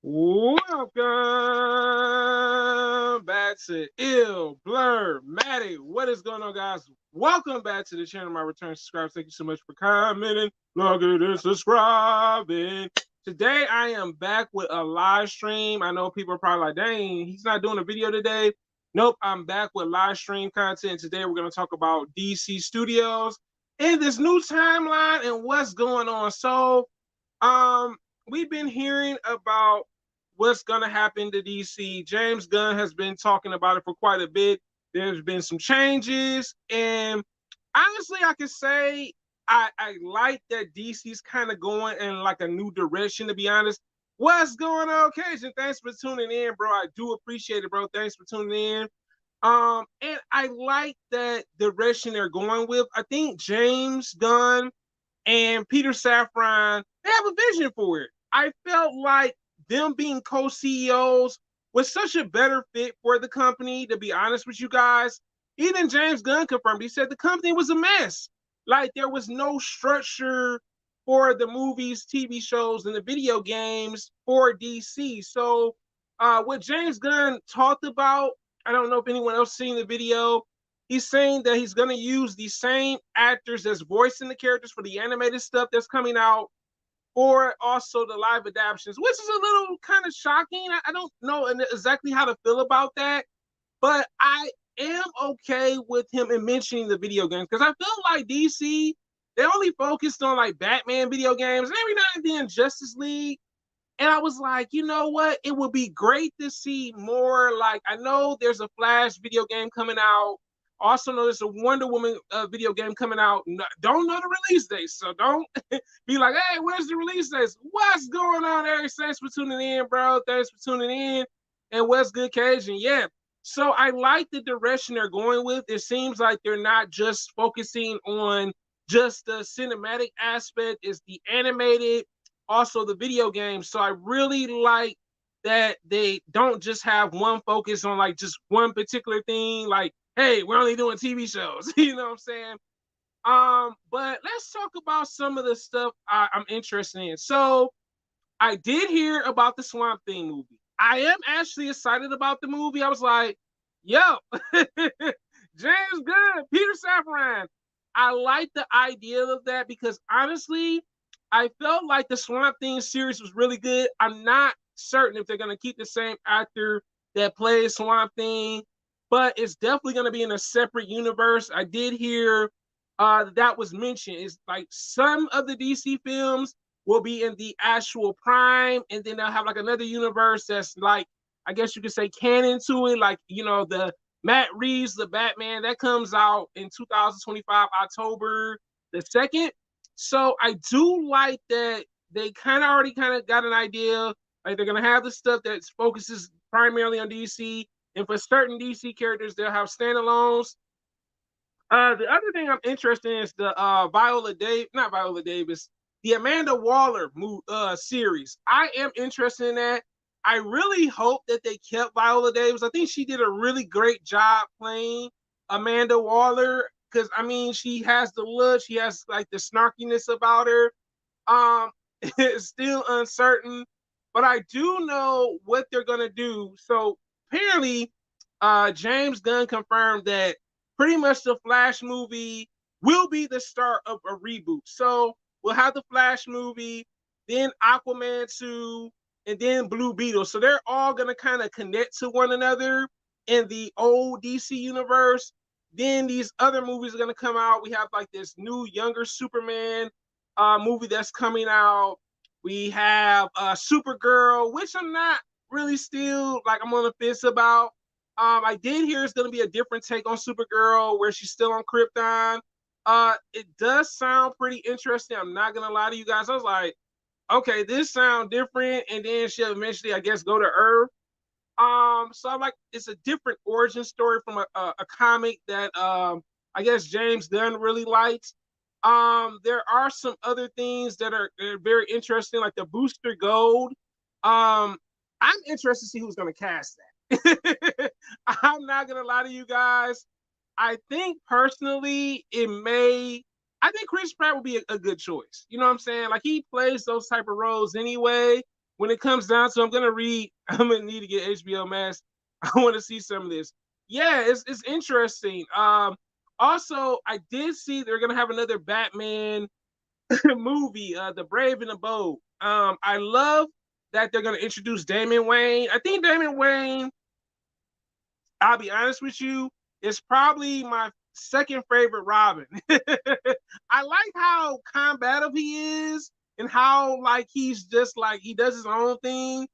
Welcome back to Ill Blur Matty. What is going on, guys? Welcome back to the channel. My return subscribers. Thank you so much for commenting, logging, and subscribing. Today, I am back with a live stream. I know people are probably like, dang, he's not doing a video today. Nope, I'm back with live stream content. Today, we're going to talk about DC Studios and this new timeline and what's going on. So, we've been hearing about what's going to happen to DC. James Gunn has been talking about it for quite a bit. There's been some changes, and honestly, I can say I like that DC's kind of going in like a new direction, to be honest. What's going on, Cajun? Thanks for tuning in, bro. I do appreciate it, bro. Thanks for tuning in. And I like that direction they're going with. I think James Gunn and Peter Safran, they have a vision for it. I felt like them being co-CEOs was such a better fit for the company, to be honest with you guys. Even James Gunn confirmed, he said the company was a mess. Like there was no structure for the movies, TV shows, and the video games for DC. So what James Gunn talked about, I don't know if anyone else seen the video. He's saying that he's going to use the same actors that's voicing the characters for the animated stuff that's coming out, or also the live adaptations, which is a little kind of shocking. I don't know exactly how to feel about that, but I am okay with him in mentioning the video games because I feel like DC, they only focused on like Batman video games and every now and then Justice League. And I was like, you know what? It would be great to see more. Like, I know there's a Flash video game coming out. Also, know there's a Wonder Woman video game coming out. No, don't know the release date, so don't be like, hey, where's the release date? What's going on, Eric? Thanks for tuning in, bro. Thanks for tuning in. And what's good, Cajun? Yeah. So I like the direction they're going with. It seems like they're not just focusing on just the cinematic aspect, it's the animated, also the video games. So I really like that they don't just have one focus on like just one particular thing. Like, hey, we're only doing TV shows. You know what I'm saying? But let's talk about some of the stuff I'm interested in. So I did hear about the Swamp Thing movie. I am actually excited about the movie. I was like, yo, James Gunn, Peter Safran. I like the idea of that because honestly, I felt like the Swamp Thing series was really good. I'm not certain if they're going to keep the same actor that plays Swamp Thing, but it's definitely going to be in a separate universe. I did hear that was mentioned. It's like some of the DC films will be in the actual Prime, and then they'll have like another universe that's like, I guess you could say canon to it. Like, you know, the Matt Reeves, the Batman, that comes out in 2025, October the 2nd. So I do like that they kind of already kind of got an idea. Like they're gonna have the stuff that focuses primarily on DC, and for certain DC characters, they'll have standalones. The other thing I'm interested in is the not Viola Davis, the Amanda Waller series. I am interested in that. I really hope that they kept Viola Davis. I think she did a really great job playing Amanda Waller because I mean she has the look, she has like the snarkiness about her. It's still uncertain, but I do know what they're gonna do. So apparently, James Gunn confirmed that pretty much the Flash movie will be the start of a reboot. So we'll have the Flash movie, then Aquaman 2, and then Blue Beetle. So they're all going to kind of connect to one another in the old DC universe. Then these other movies are going to come out. We have like this new younger Superman movie that's coming out. We have Supergirl, which I'm not really still like I'm on the fence about. I did hear it's going to be a different take on Supergirl where she's still on Krypton. It does sound pretty interesting. I'm not going to lie to you guys. I was like, okay, this sounds different. And then she'll eventually, I guess, go to Earth. So I'm like, it's a different origin story from a comic that I guess James Gunn really likes. There are some other things that are very interesting, like the Booster Gold. I'm interested to see who's going to cast that. I'm not gonna lie to you guys. I think personally, I think Chris Pratt would be a good choice. You know what I'm saying? Like he plays those type of roles anyway. when it comes down to, I'm gonna read. I'm gonna need to get HBO Max. I want to see some of this. Yeah, it's interesting. Also, I did see they're gonna have another Batman movie, The Brave and the Bold. I love that they're gonna introduce Damian Wayne. I think Damian Wayne, I'll be honest with you, is probably my second favorite Robin. I like how combative he is and how like he's just like he does his own thing.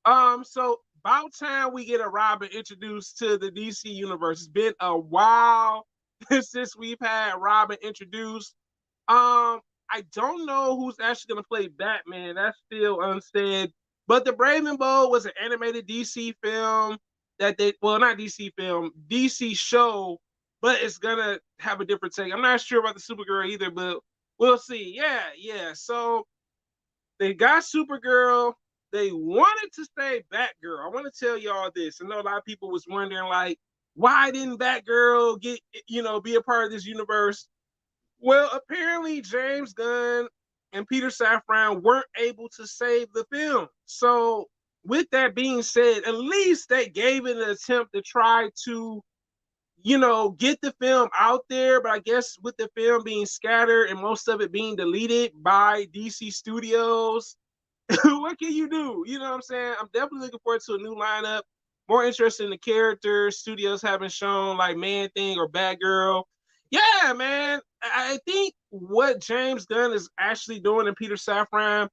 So about time we get a Robin introduced to the DC universe. It's been a while since we've had Robin introduced. I don't know who's actually gonna play Batman. That's still unsaid. But the Brave and Bold was an animated DC film that they, well, not DC film, DC show, but it's gonna have a different take. I'm not sure about the Supergirl either, but we'll see. Yeah, yeah. So they got Supergirl. They wanted to say Batgirl. I want to tell y'all this. I know a lot of people was wondering, like, why didn't Batgirl get, be a part of this universe? Well, apparently James Gunn and Peter Safran weren't able to save the film. So, with that being said, at least they gave it an attempt to try to, get the film out there. But I guess with the film being scattered and most of it being deleted by DC Studios, what can you do? You know what I'm saying? I'm definitely looking forward to a new lineup. More interested in the characters. Studios haven't shown like Man Thing or Batgirl. Yeah, man. I think what James Gunn is actually doing and Peter Safran,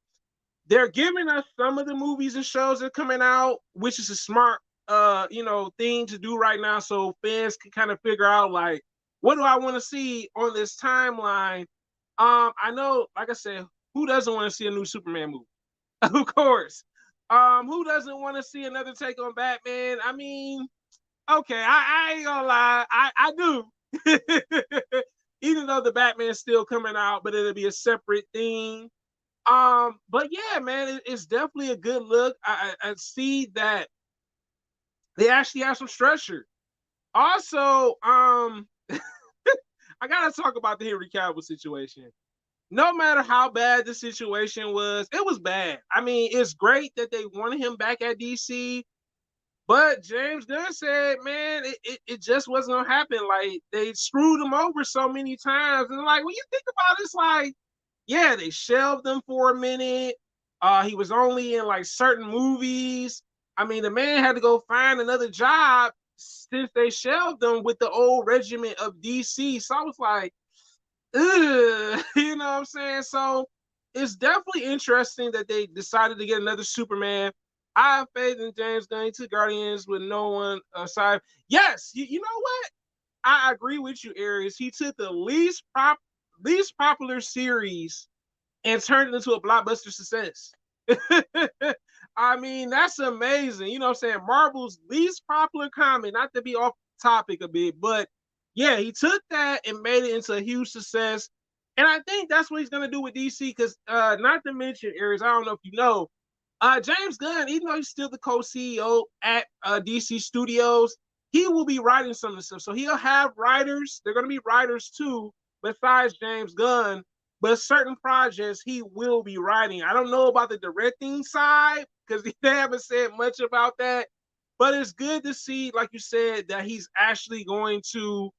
they're giving us some of the movies and shows that are coming out, which is a smart thing to do right now so fans can kind of figure out like what do I want to see on this timeline. I know, like I said, who doesn't want to see a new Superman movie? Of course. Who doesn't want to see another take on Batman? I mean, okay, I ain't gonna lie, I do. Even though the Batman's still coming out, but it'll be a separate thing. But yeah, man, it's definitely a good look. I see that they actually have some structure. Also, I gotta talk about the Henry Cavill situation. No matter how bad the situation was, it was bad. I mean, it's great that they wanted him back at DC, but James Gunn said, man, it just wasn't gonna happen. Like they screwed him over so many times. And like when you think about it, it's like, yeah, they shelved him for a minute. He was only in like certain movies. I mean, the man had to go find another job since they shelved him with the old regiment of DC. So I was like, ugh, you know what I'm saying? So it's definitely interesting that they decided to get another Superman. I have faith in James Gunn. He took Guardians with no one aside. Yes, you know what? I agree with you, Aries. He took the least popular series and turned it into a blockbuster success. I mean, that's amazing. You know what I'm saying? Marvel's least popular comic, not to be off topic a bit, but yeah, he took that and made it into a huge success. And I think that's what he's going to do with DC because, not to mention, Aries, I don't know if you know, James Gunn, even though he's still the co-CEO at DC Studios, he will be writing some of the stuff. So he'll have writers. They're going to be writers too, besides James Gunn. But certain projects he will be writing. I don't know about the directing side because they haven't said much about that. But it's good to see, like you said, that he's actually going to,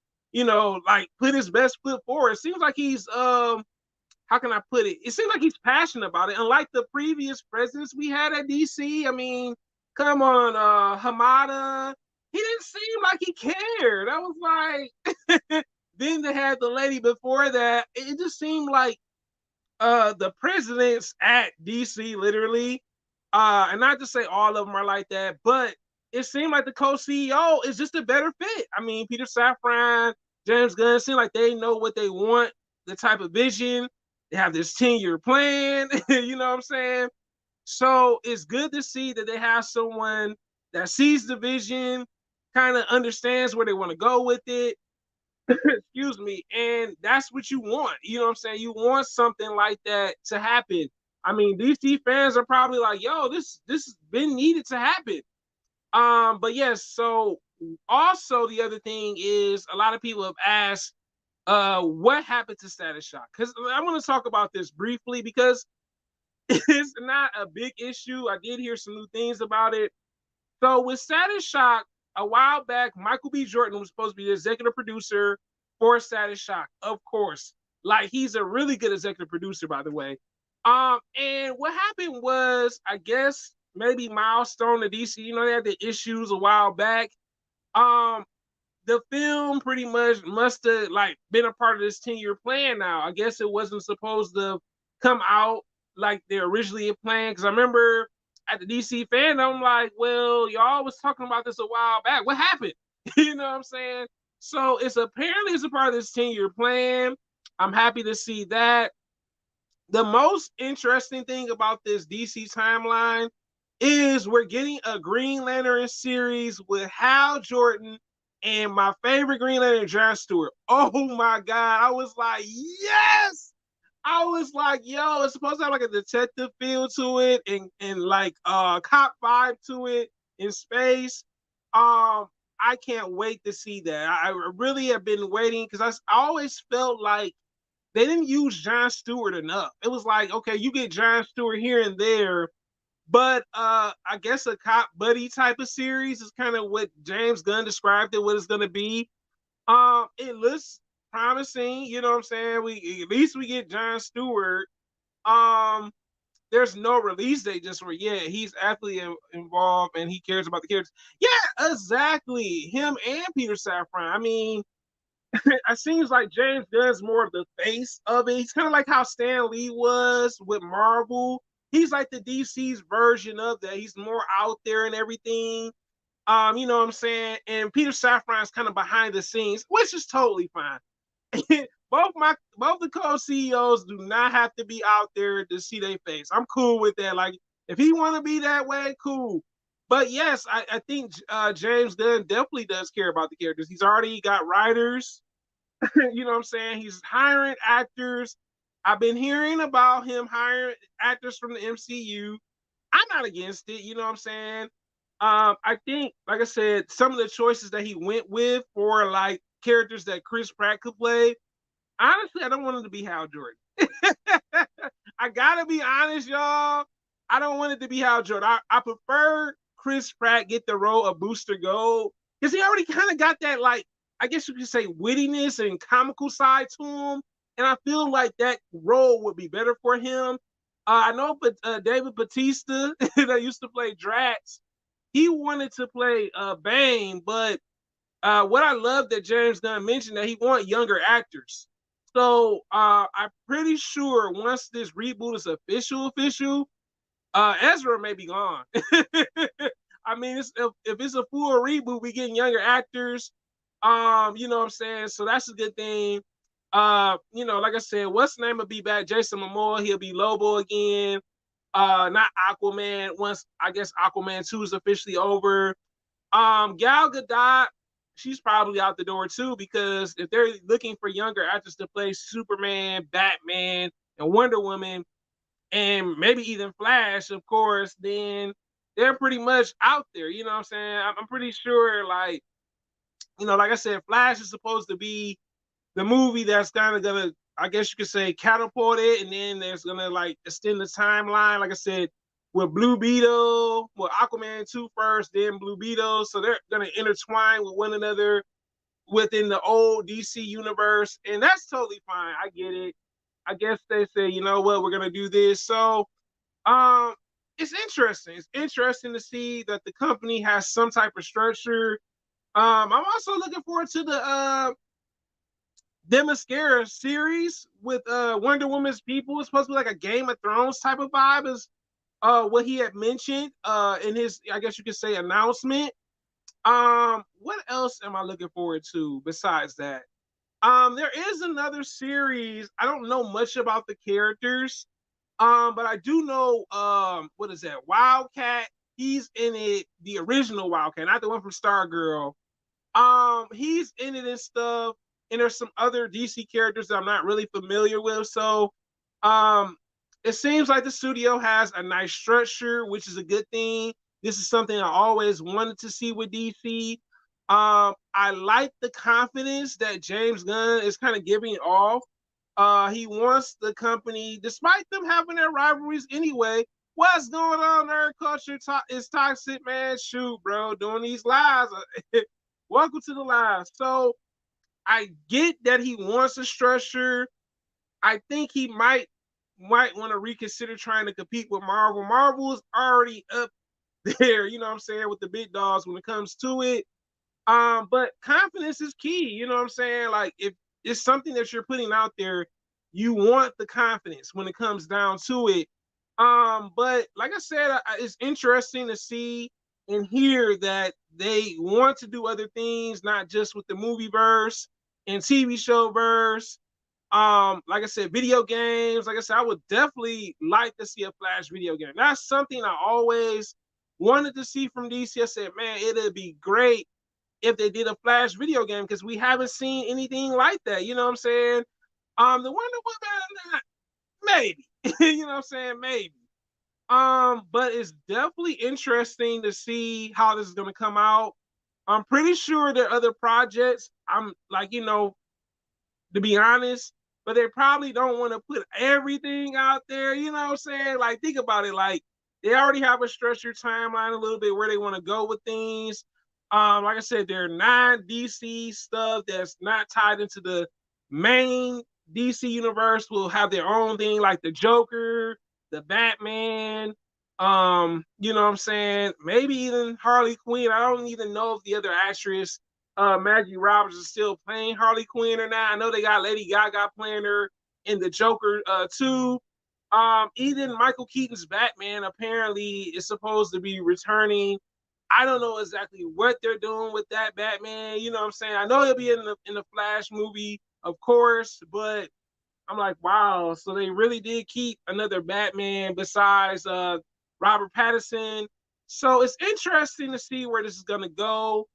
like put his best foot forward. It seems like he's how can I put it? It seems like he's passionate about it. Unlike the previous presidents we had at DC, I mean, come on, Hamada, he didn't seem like he cared. I was like, then they had the lady before that. It just seemed like the presidents at DC literally, and not to say all of them are like that, but it seemed like the co-CEO is just a better fit. I mean, Peter Safran, James Gunn seem like they know what they want, the type of vision. They have this 10-year plan, you know what I'm saying? So it's good to see that they have someone that sees the vision, kind of understands where they want to go with it. Excuse me. And that's what you want. You know what I'm saying? You want something like that to happen. I mean, DC fans are probably like, yo, this has been needed to happen. But yes, so also the other thing is a lot of people have asked what happened to Status Shock? Because I want to talk about this briefly because It's not a big issue. I did hear some new things about it. So with Status Shock, a while back, Michael B. Jordan was supposed to be the executive producer for Status Shock, of course. Like he's a really good executive producer, by the way. And what happened was, I guess maybe Milestone to DC, they had the issues a while back. Um, the film pretty much must have like been a part of this 10-year plan now. I guess it wasn't supposed to come out like they originally had planned. Because I remember at the DC fandom, like, well, y'all was talking about this a while back. What happened? You know what I'm saying? So apparently it's a part of this 10-year plan. I'm happy to see that. The most interesting thing about this DC timeline is we're getting a Green Lantern series with Hal Jordan and my favorite Green Lantern, John Stewart. Oh my God. I was like, yes. I was like, yo, it's supposed to have like a detective feel to it and like cop vibe to it in space. I can't wait to see that. I really have been waiting because I always felt like they didn't use John Stewart enough. It was like, okay, you get John Stewart here and there, but I guess a cop buddy type of series is kind of what James Gunn described it, what it's gonna be. It looks promising, you know what I'm saying? We at least we get John Stewart. There's no release date just for he's actually involved and he cares about the characters. Yeah, exactly. Him and Peter Safran. I mean, it seems like James Gunn's more of the face of it. He's kind of like how Stan Lee was with Marvel. He's like the DC's version of that. He's more out there and everything. You know what I'm saying? And Peter Safran is kind of behind the scenes, which is totally fine. both the co-CEOs do not have to be out there to see their face. I'm cool with that. Like, if he want to be that way, cool. But yes, I think James Gunn definitely does care about the characters. He's already got writers. You know what I'm saying? He's hiring actors. I've been hearing about him hiring actors from the MCU. I'm not against it. You know what I'm saying? I think, like I said, some of the choices that he went with for like characters that Chris Pratt could play, honestly, I don't want him to be Hal Jordan. I gotta be honest, y'all. I don't want it to be Hal Jordan. I prefer Chris Pratt get the role of Booster Gold because he already kind of got that, like, I guess you could say, wittiness and comical side to him. And I feel like that role would be better for him. I know, but David Bautista that used to play Drax, he wanted to play Bane, but what I love that James Gunn mentioned that he want younger actors. So I'm pretty sure once this reboot is official, Ezra may be gone. I mean, if it's a full reboot, we getting younger actors. You know what I'm saying? So that's a good thing. Like I said, what's the name will be back? Jason Momoa, he'll be Lobo again. Not Aquaman. Once I guess Aquaman 2 is officially over. Gal Gadot, she's probably out the door too, because if they're looking for younger actors to play Superman, Batman, and Wonder Woman, and maybe even Flash, of course, then they're pretty much out there. You know what I'm saying? I'm pretty sure, like, like I said, Flash is supposed to be the movie that's kind of gonna, I guess you could say, catapult it, and then there's gonna like extend the timeline. Like I said, with Blue Beetle, with Aquaman 2 first, then Blue Beetle, so they're gonna intertwine with one another within the old DC universe, and that's totally fine. I get it. I guess they say, you know what, we're gonna do this. So, it's interesting. It's interesting to see that the company has some type of structure. I'm also looking forward to the Themyscira series with Wonder Woman's people. It's supposed to be like a Game of Thrones type of vibe, is what he had mentioned in his, I guess you could say, announcement. What else am I looking forward to besides that? There is another series. I don't know much about the characters, but I do know what is that? Wildcat. He's in it, the original Wildcat, not the one from Stargirl. He's in it and stuff. And there's some other DC characters that I'm not really familiar with. So it seems like the studio has a nice structure, which is a good thing. This is something I always wanted to see with DC. I like the confidence that James Gunn is kind of giving off. He wants the company, despite them having their rivalries anyway. What's going on? Nerd culture is toxic, man. Shoot, bro, doing these lives. Welcome to the live. So I get that he wants a structure. I think he might want to reconsider trying to compete with Marvel. Marvel is already up there, you know what I'm saying, with the big dogs when it comes to it. But confidence is key, you know what I'm saying? Like if it's something that you're putting out there, you want the confidence when it comes down to it. But like I said, it's interesting to see and hear that they want to do other things, not just with the movie verse and TV show verse. Like I said, video games. Like I said, I would definitely like to see a Flash video game. That's something I always wanted to see from DC. I said, man, it'd be great if they did a Flash video game because we haven't seen anything like that. You know what I'm saying? The Wonder Woman, maybe. You know what I'm saying? Maybe. But it's definitely interesting to see how this is gonna come out. I'm pretty sure there are other projects. I'm like, to be honest, but they probably don't want to put everything out there. You know what I'm saying? Like, think about it. Like, they already have a structured timeline a little bit where they want to go with things. Like I said, there are non-DC stuff that's not tied into the main DC universe will have their own thing, like the Joker, the Batman. You know what I'm saying? Maybe even Harley Quinn. I don't even know if the other actress Maggie Roberts is still playing Harley Quinn or not. I know they got Lady Gaga playing her in the Joker too. Even Michael Keaton's Batman apparently is supposed to be returning. I don't know exactly what they're doing with that Batman. You know what I'm saying? I know he'll be in the Flash movie, of course, but I'm like, wow. So they really did keep another Batman besides Robert Pattinson. So it's interesting to see where this is gonna go.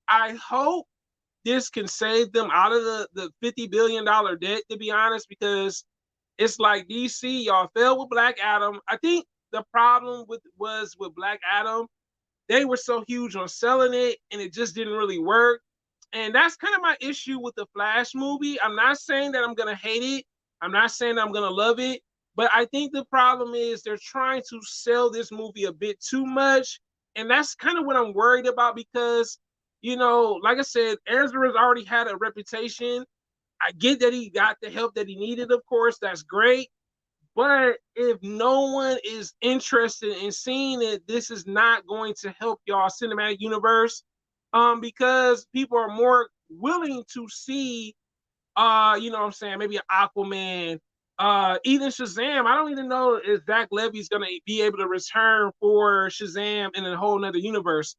I hope this can save them out of the $50 billion debt, to be honest, because it's like DC, y'all failed with Black Adam. I think the problem was with Black Adam, they were so huge on selling it and it just didn't really work. And that's kind of my issue with the Flash movie. I'm not saying that I'm gonna hate it. I'm not saying I'm gonna love it, but I think the problem is they're trying to sell this movie a bit too much. And that's kind of what I'm worried about because, like I said, Ezra's already had a reputation. I get that he got the help that he needed, of course, that's great. But if no one is interested in seeing it, this is not going to help y'all cinematic universe. Because people are more willing to see you know what I'm saying, maybe an Aquaman, even Shazam. I don't even know if Zach Levy's gonna be able to return for Shazam in a whole nother universe.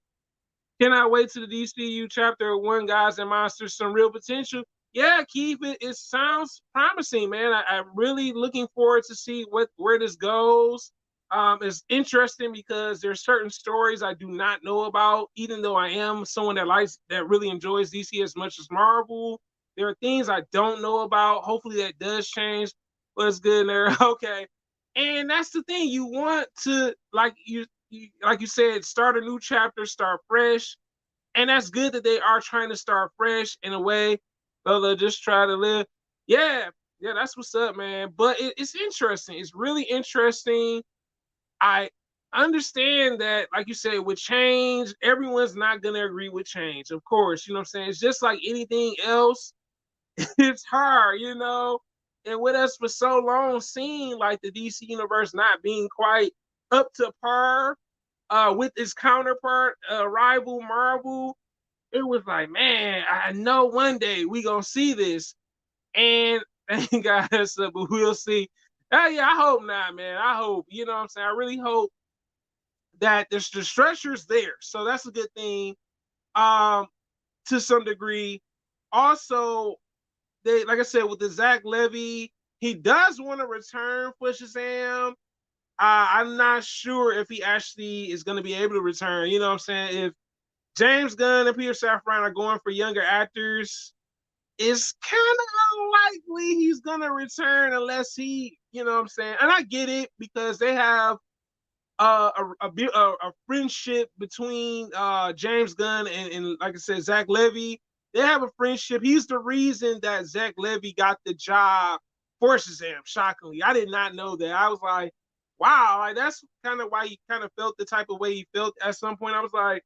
Cannot wait to the DCU chapter one, Guys and Monsters, some real potential. Yeah, Keith, it sounds promising, man. I'm really looking forward to see where this goes. It's interesting because there's certain stories I do not know about, even though I am someone that really enjoys DC as much as Marvel. There are things I don't know about. Hopefully that does change. But it's good in there. Okay. And that's the thing. You want to, like you said, start a new chapter, start fresh. And that's good that they are trying to start fresh in a way. So they'll just try to live. Yeah, yeah, that's what's up, man. But it's interesting. It's really interesting. I understand that, like you said, with change, everyone's not gonna agree with change, of course. You know what I'm saying? It's just like anything else. It's hard, And with us for so long, seeing like the DC universe not being quite up to par with its counterpart, rival Marvel, it was like, man, I know one day we gonna see this, and thank God, but we'll see. Yeah, I hope not, man. I hope, you know what I'm saying. I really hope that the structure's there, so that's a good thing. To some degree, also they, like I said, with the Zach Levy, he does want to return for Shazam. I'm not sure if he actually is going to be able to return. You know what I'm saying? If James Gunn and Peter Safran are going for younger actors, it's kind of unlikely he's going to return unless he, you know what I'm saying? And I get it because they have a friendship between James Gunn and, like I said, Zach Levy. They have a friendship. He's the reason that Zach Levy got the job Force exam. Shockingly, I did not know that. I was like, wow, like that's kind of why he kind of felt the type of way he felt at some point. I was like,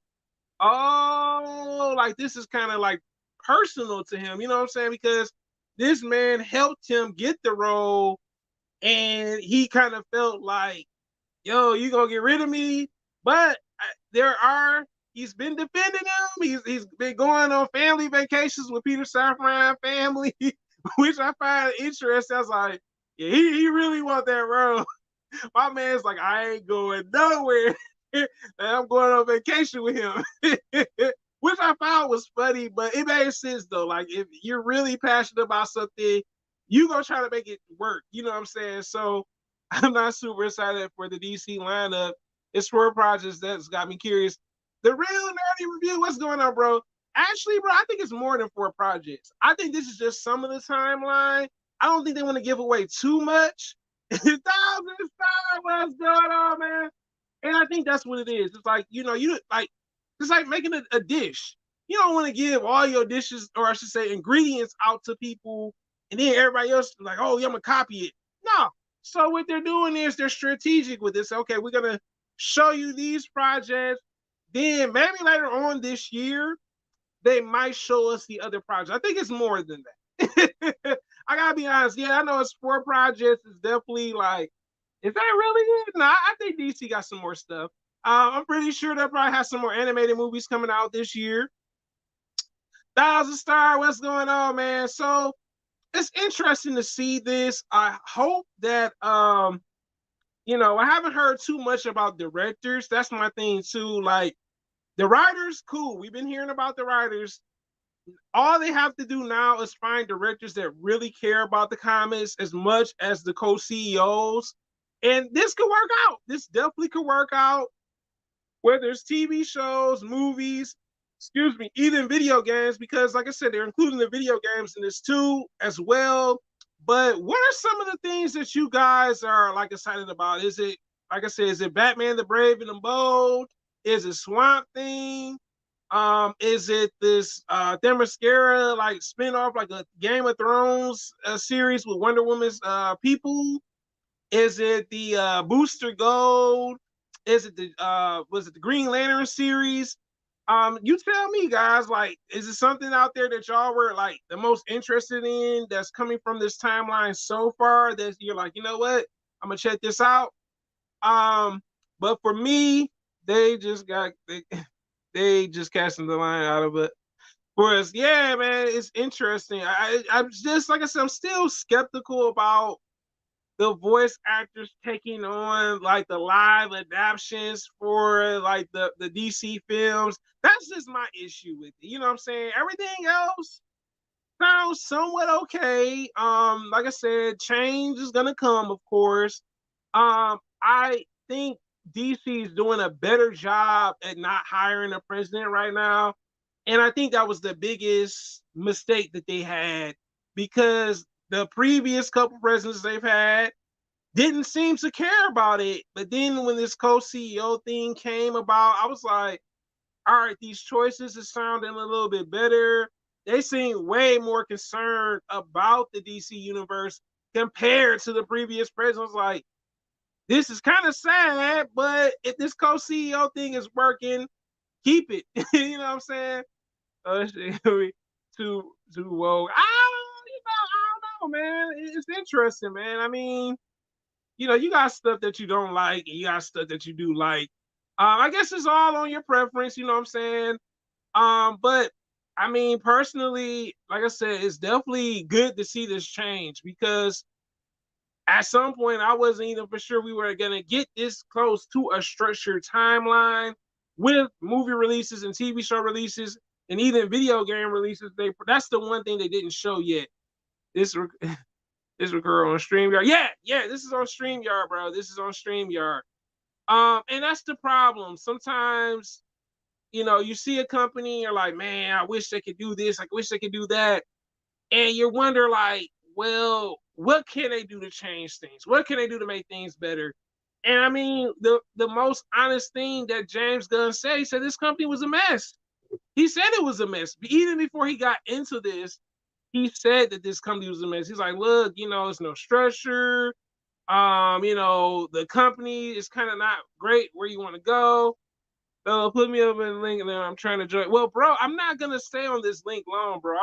oh, like this is kind of like personal to him. You know what I'm saying? Because this man helped him get the role, and he kind of felt like, yo, you gonna get rid of me? But he's been defending him. He's been going on family vacations with Peter Safran family, which I find interesting. I was like, yeah, he really want that role. My man's like, I ain't going nowhere. I'm going on vacation with him. Which I found was funny, but it made sense though. Like if you're really passionate about something, you gonna try to make it work. You know what I'm saying? So I'm not super excited for the DC lineup. It's 4 projects that's got me curious. The real nerdy review, what's going on, bro? Actually, bro, I think it's more than 4 projects. I think this is just some of the timeline. I don't think they want to give away too much. 1,000 Star, what's going on, man? And I think that's what it is. It's like, you know, you like it's like making a dish. You don't want to give all your dishes, or I should say ingredients, out to people, and then everybody else like, oh, yeah, I'm gonna copy it. No. So what they're doing is they're strategic with this. Okay, we're gonna show you these projects. Then maybe later on this year, they might show us the other projects. I think it's more than that. I gotta be honest. Yeah, I know it's 4 projects. It's definitely like, is that really it? No, I think DC got some more stuff. I'm pretty sure they'll probably have some more animated movies coming out this year. 1,000 Star, what's going on, man? So it's interesting to see this. I hope that you know, I haven't heard too much about directors. That's my thing too. Like the writers, cool. We've been hearing about the writers. All they have to do now is find directors that really care about the comics as much as the co-CEOs. And this could work out. This definitely could work out. Whether it's TV shows, movies, excuse me, even video games, because like I said, they're including the video games in this too as well. But what are some of the things that you guys are like excited about? Is it, like I said, is it Batman the Brave and the Bold? Is it Swamp Thing? Is it this Themyscira like spinoff, like a Game of Thrones series with Wonder Woman's people? Is it the Booster Gold? Is it the was it the Green Lantern series? You tell me, guys. Like, is it something out there that y'all were like the most interested in that's coming from this timeline so far that you're like, you know what, I'm gonna check this out? But for me, they just got they just casting the line out of it. For us, yeah, man, it's interesting. I'm just like I said, I'm still skeptical about the voice actors taking on like the live adaptations for like the DC films. That's just my issue with it. You know what I'm saying? Everything else sounds somewhat okay. Like I said, change is gonna come, of course. I think DC is doing a better job at not hiring a president right now. And I think that was the biggest mistake that they had, because the previous couple presidents they've had didn't seem to care about it. But then when this co-CEO thing came about, I was like, all right, these choices are sounding a little bit better. They seem way more concerned about the DC universe compared to the previous presidents. Like, this is kind of sad, but if this co-CEO thing is working, keep it. You know what I'm saying? Too woke. I don't know, man. It's interesting, man. I mean, you know, you got stuff that you don't like, and you got stuff that you do like. I guess it's all on your preference. You know what I'm saying? But I mean, personally, like I said, it's definitely good to see this change, because at some point I wasn't even for sure we were gonna get this close to a structured timeline with movie releases and TV show releases and even video game releases. That's the one thing they didn't show yet. This this recur on StreamYard. Yeah, this is on StreamYard, bro. This is on StreamYard. And that's the problem. Sometimes, you know, you see a company, you're like, man, I wish they could do this, I wish they could do that. And you wonder, like, well, what can they do to change things? What can they do to make things better? And I mean, the most honest thing that James Gunn said, he said this company was a mess. He said it was a mess. Even before he got into this, he said that this company was a mess. He's like, look, it's no structure. The company is kind of not great where you want to go. Put me up in the link, and then I'm trying to join. Well, bro, I'm not gonna stay on this link long, bro.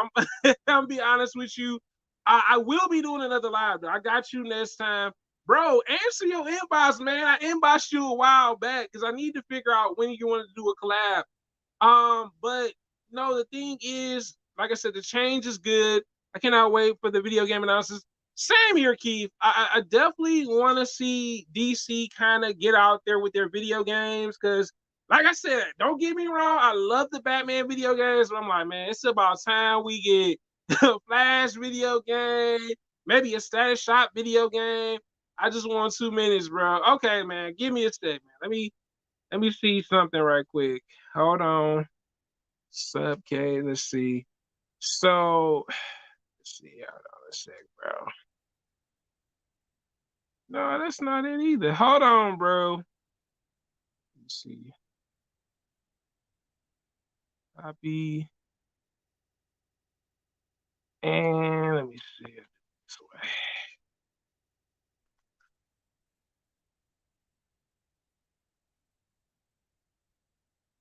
I'm be honest with you. I will be doing another live. Though. I got you next time, bro. Answer your inbox, man. I inboxed you a while back because I need to figure out when you want to do a collab. But no, the thing is, like I said, the change is good. I cannot wait for the video game analysis. Same here, Keith. I definitely want to see DC kind of get out there with their video games because, like I said, don't get me wrong, I love the Batman video games, but I'm like, man, it's about time we get a Flash video game, maybe a Status Shot video game. I just want 2 minutes, bro. Okay, man, give me a sec, man. Let me see something right quick. Hold on. Sub K, let's see. So, let's see. Hold on a sec, bro. No, that's not it either. Hold on, bro. Let's see. Copy. And let me see it this way.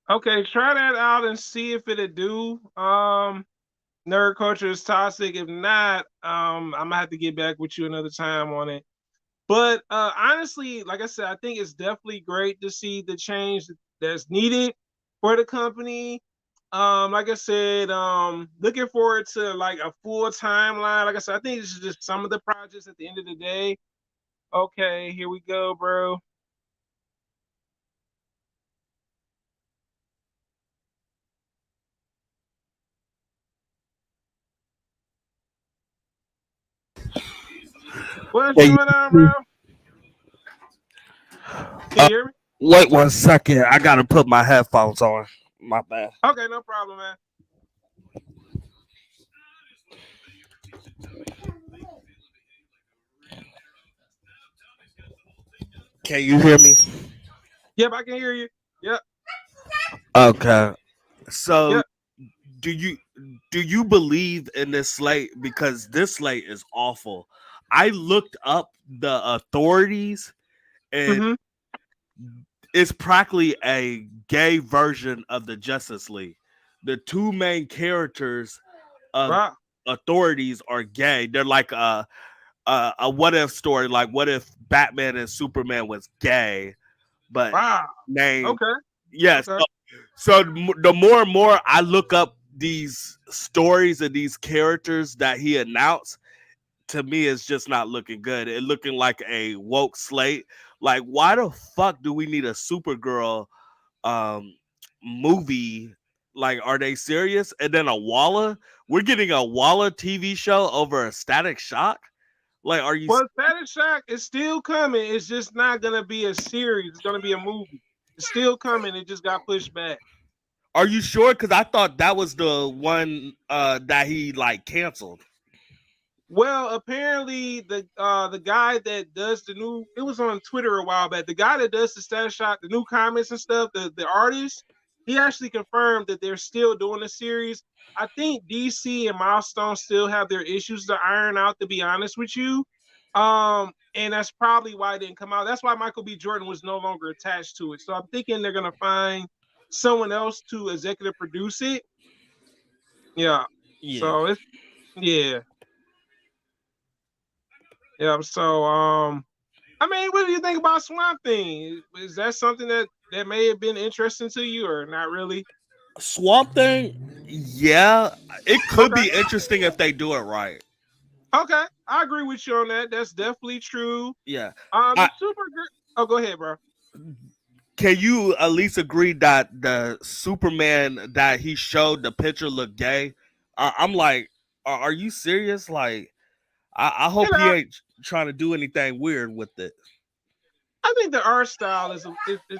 Okay, try that out and see if it'll do. Nerd culture is toxic. If not, I'm gonna have to get back with you another time on it. But honestly, like I said, I think it's definitely great to see the change that's needed for the company. Like I said, looking forward to like a full timeline. Like I said, I think this is just some of the projects at the end of the day. Okay, here we go, bro. What's Hey, going on, bro? Can you hear me? wait 1 second. I gotta put my headphones on. My bad. Okay, no problem, man. Can you hear me? Yep, I can hear you. Yep, Okay. So yep. do you believe in this slate? Because this slate is awful. I looked up the authorities and Mm-hmm. it's practically a gay version of the Justice League. The two main characters of Wow, authorities are gay. They're like a what if story, like what if Batman and Superman was gay, but wow. named Okay, yes. okay. So the more and more I look up these stories and these characters that he announced, to me it's just not looking good. It looking like a woke slate. Like why the fuck do we need a Supergirl um movie? Like are they serious? And then a Walla? We're getting a Walla TV show over a Static Shock? Like are you Well, Static Shock is still coming. It's just not gonna be a series. It's gonna be a movie. It's still coming. It just got pushed back. Are you sure? Because I thought that was the one that he like canceled. Well, apparently the guy that does the new it was on Twitter a while back. The guy that does the Static Shock, the new comments and stuff, the artist, he actually confirmed that they're still doing the series. I think DC and Milestone still have their issues to iron out, to be honest with you. And that's probably why it didn't come out. That's why Michael B. Jordan was no longer attached to it. So I'm thinking they're gonna find someone else to executive produce it. Yeah. Yeah. So it's yeah. Yeah. So I mean, what do you think about Swamp Thing? Is that something that may have been interesting to you or not really? Swamp Thing, yeah, it could Okay. be interesting if they do it right. Okay. I agree with you on that. That's definitely true. Yeah. The I, super good. Oh, go ahead, bro. can you at least agree that the Superman that he showed the picture looked gay? I'm like, are you serious? Like, I You hope he know, ain't trying to do anything weird with it. I think the art style is a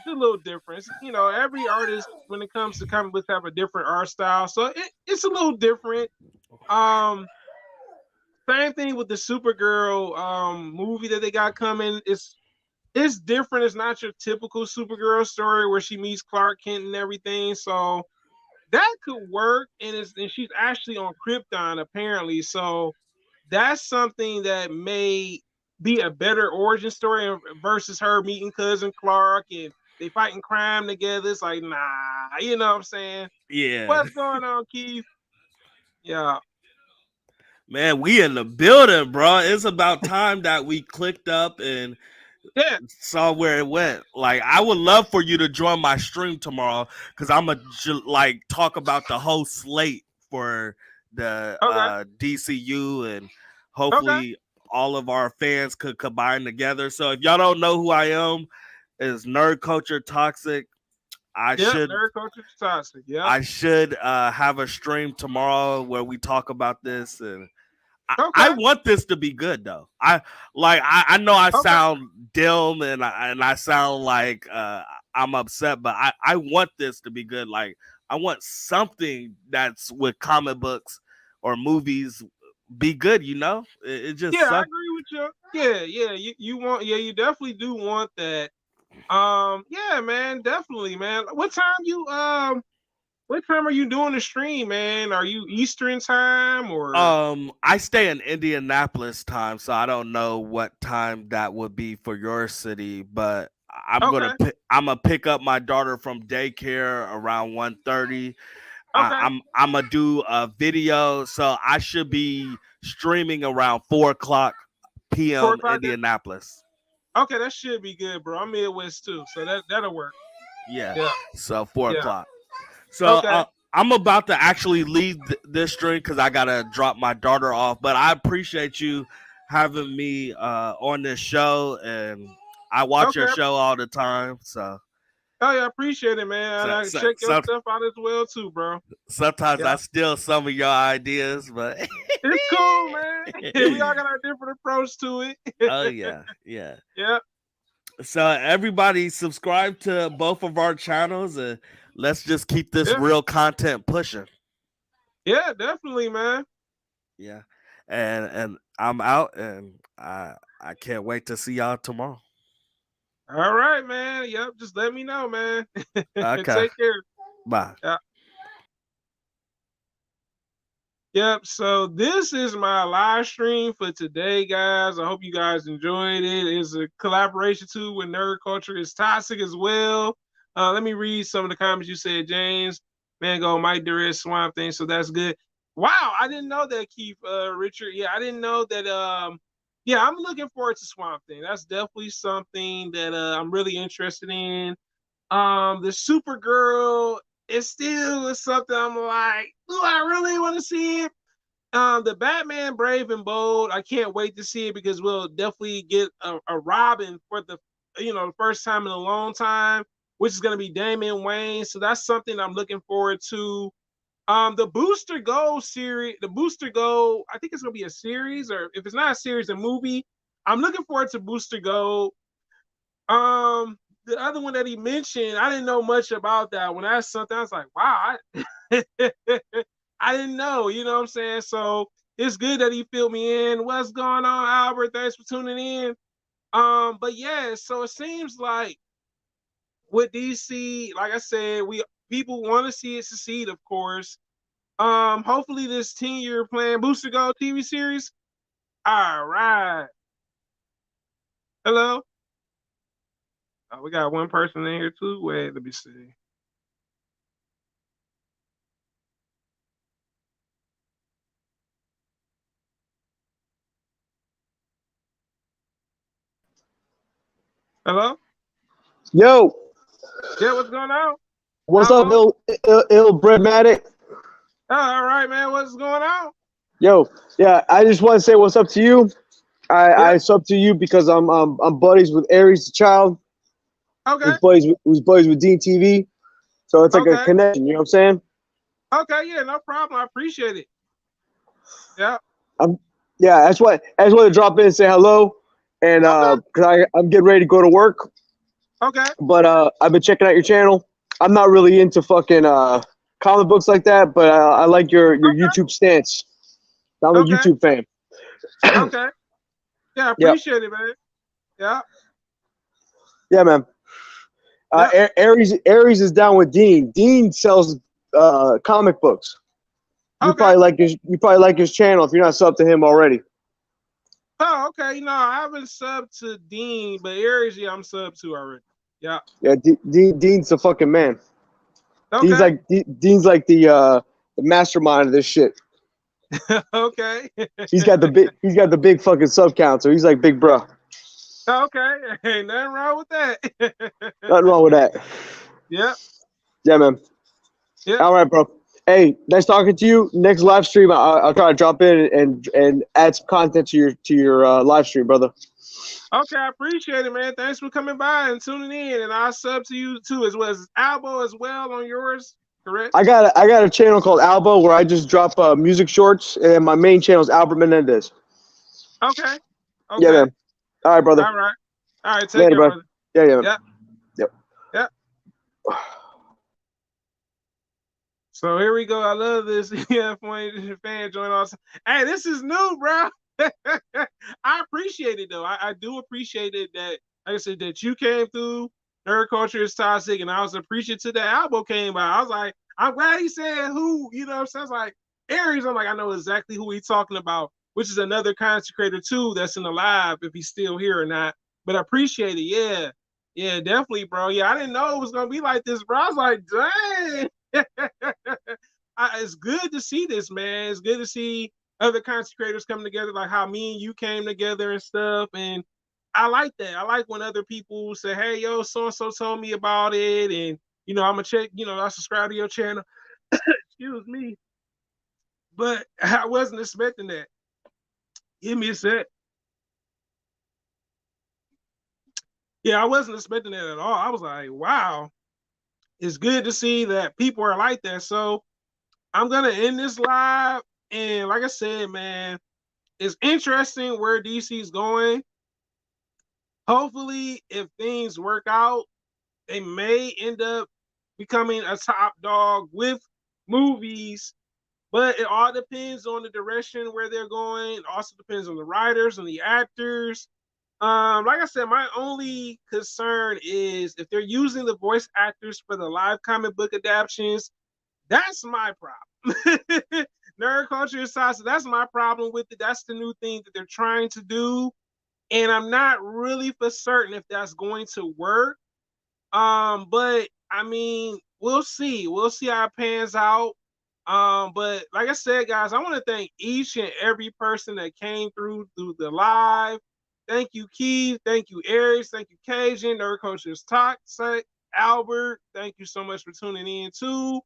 little different. Every artist when it comes to comic books have a different art style, so it's a little different. Um, Same thing with the Supergirl movie that they got coming. It's different. It's not your typical Supergirl story where she meets Clark Kent and everything. So that could work, and she's actually on Krypton apparently. So that's something that may be a better origin story versus her meeting cousin Clark and they fighting crime together. It's like, nah, you know what I'm saying? Yeah. What's going on, Keith? Yeah. Man, we in the building, bro. It's about time that we clicked up and Yeah. saw where it went. Like, I would love for you to join my stream tomorrow because I'm gonna like talk about the whole slate for the Okay. DCU, and Okay. hopefully all of our fans could combine together. So if y'all don't know who I am, is Nerd Culture Toxic. I Yep. should Nerd culture is toxic. Yep. I should have a stream tomorrow where we talk about this, and I Okay. want this to be good though. I know I Okay. sound dim and I sound like I'm upset, but I want this to be good. Like, I want something that's with comic books or movies be good. It just Yeah, I sucks. agree with you. Yeah, yeah. You want you definitely do want that. Yeah, man, definitely, man. What time are you doing the stream, man? Are you Eastern time or I stay in Indianapolis time, so I don't know what time that would be for your city, but okay, I'm gonna pick up my daughter from daycare around 1:30. okay, I'm gonna do a video, so I should be streaming around 4 o'clock 4 p.m. o'clock? Indianapolis. Okay, that should be good, bro. I'm Midwest too, so that'll work. Yeah, Yeah, so four yeah. o'clock. So Okay, I'm about to actually leave this stream because I gotta drop my daughter off. But I appreciate you having me on this show, and I watch your okay. show all the time. So, Oh yeah, I appreciate it, man. And so, I so, check your so stuff out as well too, bro. sometimes Yeah, I steal some of your ideas, but it's cool, man. We all got our different approach to it. oh yeah, yeah. Yeah, So everybody subscribe to both of our channels, and let's just keep this yeah, real content pushing. yeah, definitely, man. Yeah, and I'm out, and I can't wait to see y'all tomorrow. All right, man. Yep, just let me know, man. Okay, Take care. bye. Yeah. Yep. So this is my live stream for today, guys. I hope you guys enjoyed it. It's a collaboration too with Nerd Culture. It's toxic as well. Let me read some of the comments you said, James. Mango, Mike Durris, Swamp Thing. So that's good. Wow, I didn't know that, Keith. Richard. Yeah, I didn't know that. Yeah, I'm looking forward to Swamp Thing. That's definitely something that I'm really interested in. The Supergirl is still something I'm like, do I really want to see it? The Batman Brave and Bold, I can't wait to see it because we'll definitely get a Robin for the first time in a long time, which is gonna be Damian Wayne. So that's something I'm looking forward to. The Booster Gold series, the Booster Gold, I think it's gonna be a series, or if it's not a series, a movie. I'm looking forward to Booster Gold. The other one that he mentioned, I didn't know much about that. When that's something, I was like, wow, I didn't know. You know what I'm saying? So it's good that he filled me in. What's going on, Albert? Thanks for tuning in. But yeah, so it seems like with DC, like I said, we people want to see it succeed, of course. Hopefully this 10-year plan Booster Gold TV series. All right. Hello. We got one person in here too. Wait, let me see. Hello? Yo, Yeah, what's going on? what's up, Hello? ill Breadmatic? Oh, all right, man. What's going on? Yo, yeah, I just want to say what's up to you. Yeah. I sub to you because I'm buddies with Aries the Child, Okay. who's buddies with Dean TV. So it's like a Okay. connection. You know what I'm saying? Okay. Yeah, no problem. I appreciate it. Yeah. Yeah, that's why I just want to drop in and say hello, and Okay. because I'm getting ready to go to work, Okay. but I've been checking out your channel. I'm not really into fucking comic books like that, but I like your Okay. YouTube stance. I'm a Okay. YouTube fan. Okay. Yeah, I Yep. appreciate it, man. Yeah. Yeah, man. Yeah. Aries is down with Dean. Dean sells comic books. You Okay. probably like his channel if you're not subbed to him already. Oh, okay. You know, I haven't subbed to Dean, but Aries, yeah, I'm subbed to already. Yeah. Yeah, Dean's the fucking man. Okay. Dean's like the mastermind of this shit. Okay. He's got the big fucking sub count, so he's like big bro. Okay. Ain't nothing wrong with that. Nothing wrong with that. Yep. Yeah, man. Yep. All right, bro. Hey, nice talking to you. Next live stream, I'll try to drop in and add some content to your live stream, brother. Okay, I appreciate it, man. Thanks for coming by and tuning in, and I'll sub to you too, as well as Albo as well on yours. Correct? I got a channel called Albo where I just drop music shorts, and my main channel is Albert Menendez. Okay. Yeah, man. All right, brother. All right. All right. Take Later, care, bro. brother. Yeah, yeah. Yep. Yep. Yep. So here we go. I love this. Yeah, fan join us. Hey, this is new, bro. I appreciate it though. I do appreciate it that, like I said, that you came through. Nerd culture is toxic, and I was appreciative that Albo came by. I was like, I'm glad he said who. You know what I'm saying? I was like, Aries. I'm like, I know exactly who he's talking about, which is another content creator too that's in the live, if he's still here or not. But I appreciate it. Yeah. Yeah, definitely, bro. Yeah, I didn't know it was gonna be like this, bro. I was like, dang. It's good to see this, man. It's good to see other content creators coming together, like how me and you came together and stuff. And I like that. I like when other people say, "Hey, yo, so and so told me about it," and you know, I'm gonna check. You know, I subscribe to your channel. Excuse me, but I wasn't expecting that. Give me a sec. Yeah, I wasn't expecting that at all. I was like, wow, it's good to see that people are like that. So I'm gonna end this live, and like I said, man, it's interesting where DC's going. Hopefully, if things work out, they may end up becoming a top dog with movies, but it all depends on the direction where they're going. It also depends on the writers and the actors. Like I said, my only concern is if they're using the voice actors for the live comic book adaptations. That's my problem. Nerd culture aside, so that's my problem with it. That's the new thing that they're trying to do, and I'm not really for certain if that's going to work. But I mean, we'll see. We'll see how it pans out. But like I said, guys, I want to thank each and every person that came through the live. Thank you, Keith. Thank you, Aries. Thank you, Cajun. Nerd Culture is Toxic. Albert, thank you so much for tuning in too.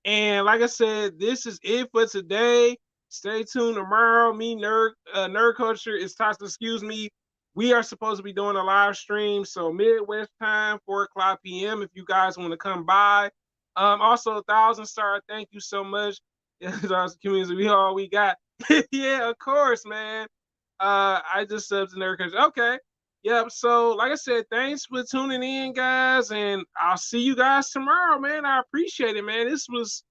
And like I said, this is it for today. Stay tuned tomorrow. Me, Nerd Culture is Toxic. Excuse me. We are supposed to be doing a live stream, so Midwest time, 4:00 p.m. If you guys want to come by. Also, 1,000 star. Thank you so much. Community, we all we got. Yeah, of course, man. I just subbed to Nerd Culture. Okay. Yep. So, like I said, thanks for tuning in, guys, and I'll see you guys tomorrow, man. I appreciate it, man. This was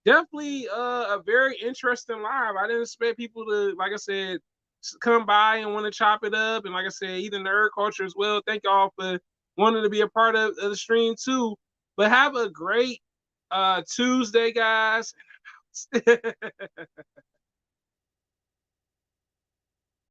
definitely a very interesting live. I didn't expect people to, like I said, come by and want to chop it up, and like I said, even Nerd Culture as well. Thank y'all for wanting to be a part of the stream too. But have a great Tuesday, guys.